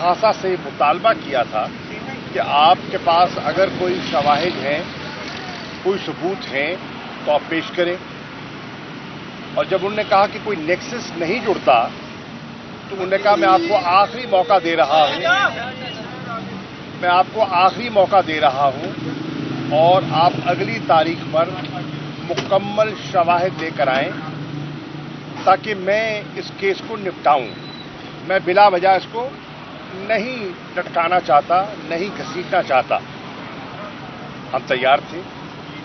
خاصہ سے مطالبہ کیا تھا کہ آپ کے پاس اگر کوئی شواہد ہیں، کوئی ثبوت ہیں تو آپ پیش کریں. اور جب انہوں نے کہا کہ کوئی نیکسس نہیں جڑتا تو انہوں نے کہا میں آپ کو آخری موقع دے رہا ہوں اور آپ اگلی تاریخ پر مکمل شواہد لے کر آئیں تاکہ میں اس کیس کو نپٹاؤں. میں بلا وجہ اس کو نہیں لٹکانا چاہتا، نہیں گھسیٹنا چاہتا. ہم تیار تھے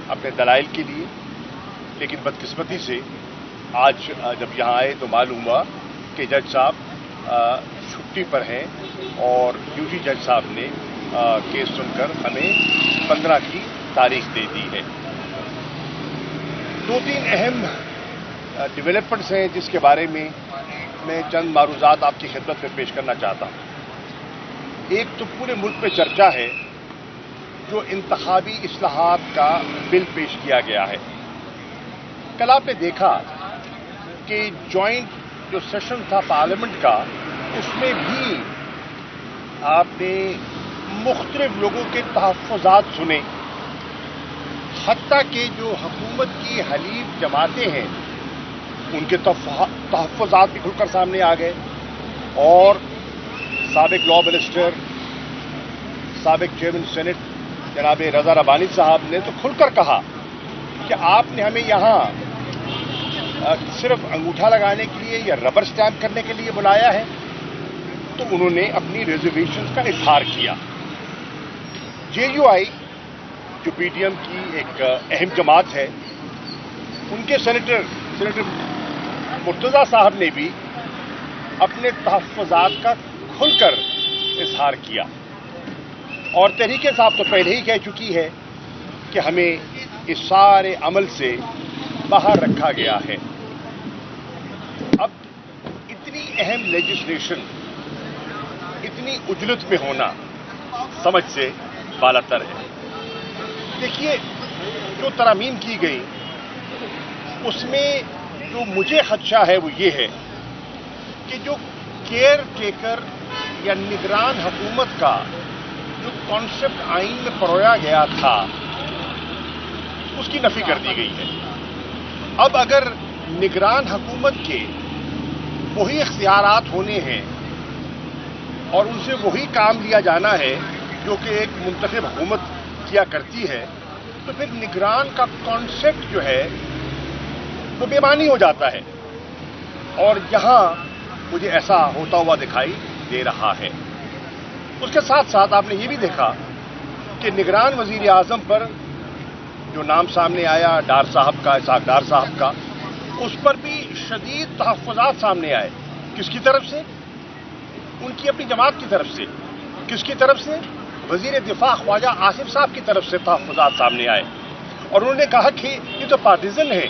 اپنے دلائل کے لیے، لیکن بدقسمتی سے آج جب یہاں آئے تو معلوم ہوا کہ جج صاحب چھٹی پر ہیں اور ڈیوٹی جج صاحب نے کیس سن کر ہمیں 15 کی تاریخ دے دی ہے. 2-3 اہم ڈیولپمنٹس ہیں جس کے بارے میں چند معروضات آپ کی خدمت میں پیش کرنا چاہتا ہوں. ایک تو پورے ملک میں چرچا ہے جو انتخابی اصلاحات کا بل پیش کیا گیا ہے. کل آپ نے دیکھا کہ جوائنٹ جو سیشن تھا پارلیمنٹ کا، اس میں بھی آپ نے مختلف لوگوں کے تحفظات سنے، حتیٰ کہ جو حکومت کی حلیف جماعتیں ہیں ان کے تحفظات بھی کھل کر سامنے آ گئے. اور سابق لا منسٹر، سابق چیئرمین سینٹ جناب رضا ربانی صاحب نے تو کھل کر کہا کہ آپ نے ہمیں یہاں صرف انگوٹھا لگانے کے لیے یا ربر سٹیمپ کرنے کے لیے بلایا ہے. تو انہوں نے اپنی ریزرویشنز کا اظہار کیا. جے یو آئی جو پی ٹی ایم کی ایک اہم جماعت ہے، ان کے سینیٹر مرتضیٰ صاحب نے بھی اپنے تحفظات کا کھل کر اظہار کیا. اور تحریک انصاف تو پہلے ہی کہہ چکی ہے کہ ہمیں اس سارے عمل سے باہر رکھا گیا ہے. اب اتنی اہم لیجسلیشن اتنی عجلت میں ہونا سمجھ سے بالاتر ہے. دیکھیے، جو ترامیم کی گئی اس میں جو مجھے خدشہ ہے وہ یہ ہے کہ جو کیئر ٹیکر یا نگران حکومت کا جو کانسیپٹ آئین میں پرویا گیا تھا اس کی نفی کر دی گئی ہے. اب اگر نگران حکومت کے وہی اختیارات ہونے ہیں اور ان سے وہی کام لیا جانا ہے جو کہ ایک منتخب حکومت کیا کرتی ہے، تو پھر نگران کا کانسیپٹ جو ہے وہ بے معنی ہو جاتا ہے. اور یہاں مجھے ایسا ہوتا ہوا دکھائی دے رہا ہے. اس کے ساتھ ساتھ آپ نے یہ بھی دیکھا کہ نگران وزیر اعظم پر جو نام سامنے آیا ڈار صاحب کا، اسحاق ڈار صاحب کا، اس پر بھی شدید تحفظات سامنے آئے. کس کی طرف سے؟ ان کی اپنی جماعت کی طرف سے. کس کی طرف سے؟ وزیر دفاع خواجہ آصف صاحب کی طرف سے تحفظات سامنے آئے. اور انہوں نے کہا کہ یہ تو پارٹیزن ہے،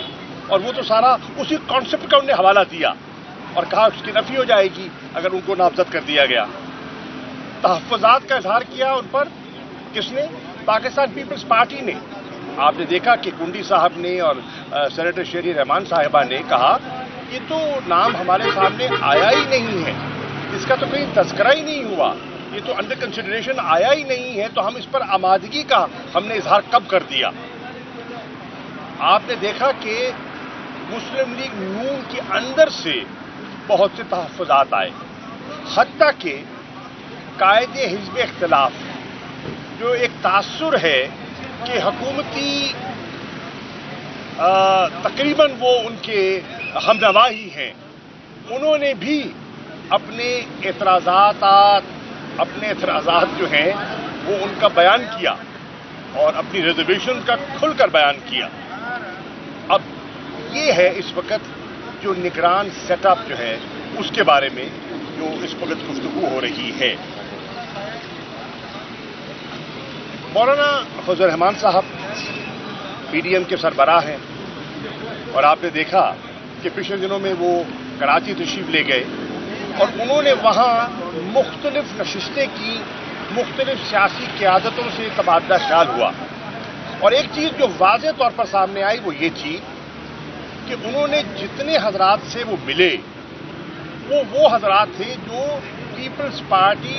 اور وہ تو سارا اسی کانسیپٹ کا انہوں نے حوالہ دیا اور کہا اس کی نفی ہو جائے گی اگر ان کو نامزد کر دیا گیا. تحفظات کا اظہار کیا ان پر کس نے؟ پاکستان پیپلز پارٹی نے. آپ نے دیکھا کہ کنڈی صاحب نے اور سینیٹر شیری رحمان صاحبہ نے کہا یہ تو نام ہمارے سامنے آیا ہی نہیں ہے، اس کا تو کہیں تذکرہ ہی نہیں ہوا، یہ تو انڈر کنسیڈریشن آیا ہی نہیں ہے، تو ہم اس پر آمادگی کا ہم نے اظہار کب کر دیا. آپ نے دیکھا کہ مسلم لیگ نون کے اندر سے بہت سے تحفظات آئے، حتیٰ کہ قائد حزب اختلاف جو ایک تاثر ہے کہ حکومتی تقریباً وہ ان کے ہمنوا ہی ہیں، انہوں نے بھی اپنے اعتراضات جو ہیں وہ ان کا بیان کیا اور اپنی ریزرویشن کا کھل کر بیان کیا. اب یہ ہے اس وقت جو نگران سیٹ اپ جو ہے اس کے بارے میں جو اس وقت گفتگو ہو رہی ہے. مولانا فضل الرحمان صاحب پی ڈی ایم کے سربراہ ہیں، اور آپ نے دیکھا کہ پچھلے دنوں میں وہ کراچی تشریف لے گئے اور انہوں نے وہاں مختلف نشستیں کی، مختلف سیاسی قیادتوں سے تبادلہ خیال ہوا. اور ایک چیز جو واضح طور پر سامنے آئی وہ یہ تھی کہ انہوں نے جتنے حضرات سے وہ ملے وہ حضرات تھے جو پیپلز پارٹی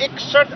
61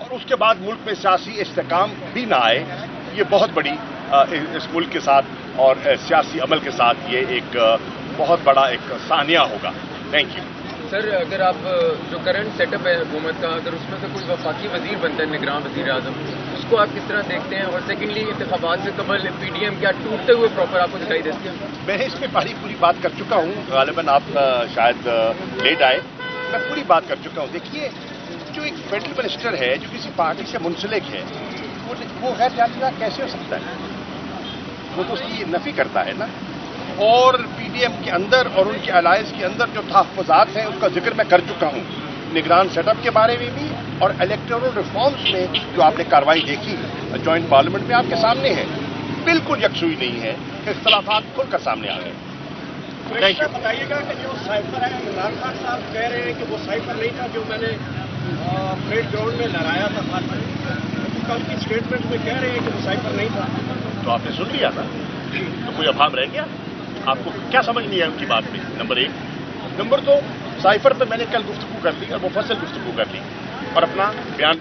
اور اس کے بعد ملک میں سیاسی استحکام بھی نہ آئے، یہ بہت بڑی اس ملک کے ساتھ اور سیاسی عمل کے ساتھ یہ ایک بہت بڑا ایک سانیہ ہوگا. Thank you. سر، اگر آپ جو کرنٹ سیٹ اپ ہے حکومت کا، اگر اس میں سے کوئی وفاقی وزیر بنتا ہے نگراں وزیر اعظم، اس کو آپ کس طرح دیکھتے ہیں؟ اور سیکنڈلی، انتخابات سے قبل پی ڈی ایم کیا ٹوٹتے ہوئے پراپر آپ کو دکھائی دیتی ہے؟ میں اس میں پوری بات کر چکا ہوں، غالباً آپ شاید لیٹ آئے. میں پوری بات کر چکا ہوں. دیکھیے، جو ایک فیڈرل منسٹر ہے جو کسی پارٹی سے منسلک ہے، وہ غیر جانبدار کیسے ہو سکتا ہے؟ وہ تو اس کی نفی کرتا ہے نا. اور پی ڈی ایم کے اندر اور ان کے الائنس کے اندر جو تحفظات ہیں اس کا ذکر میں کر چکا ہوں، نگران سیٹ اپ کے بارے میں بھی اور الیکٹورل ریفارمز میں جو آپ نے کارروائی دیکھی جوائنٹ پارلیمنٹ میں آپ کے سامنے ہے. بالکل یکسوئی نہیں ہے، اختلافات کھل کر سامنے آ گئے. Thank you. بتائیے گا کہ جو سائفر ہے، عمران خان صاحب کہہ رہے ہیں کہ وہ سائفر نہیں تھا جو میں نے پریڈ گراؤنڈ میں لہرایا تھا پارلیمنٹ. کل کی اسٹیٹمنٹ میں کہہ رہے ہیں کہ وہ سائفر نہیں تھا. تو آپ نے سن لیا تھا، تو کوئی ابہام رہ گیا؟ آپ کو کیا سمجھ نہیں ہے ان کی بات میں؟ نمبر 1. نمبر 2، سائفر پہ میں نے کل گفتگو کر لی اور مفصل گفتگو کر لی اور اپنا بیان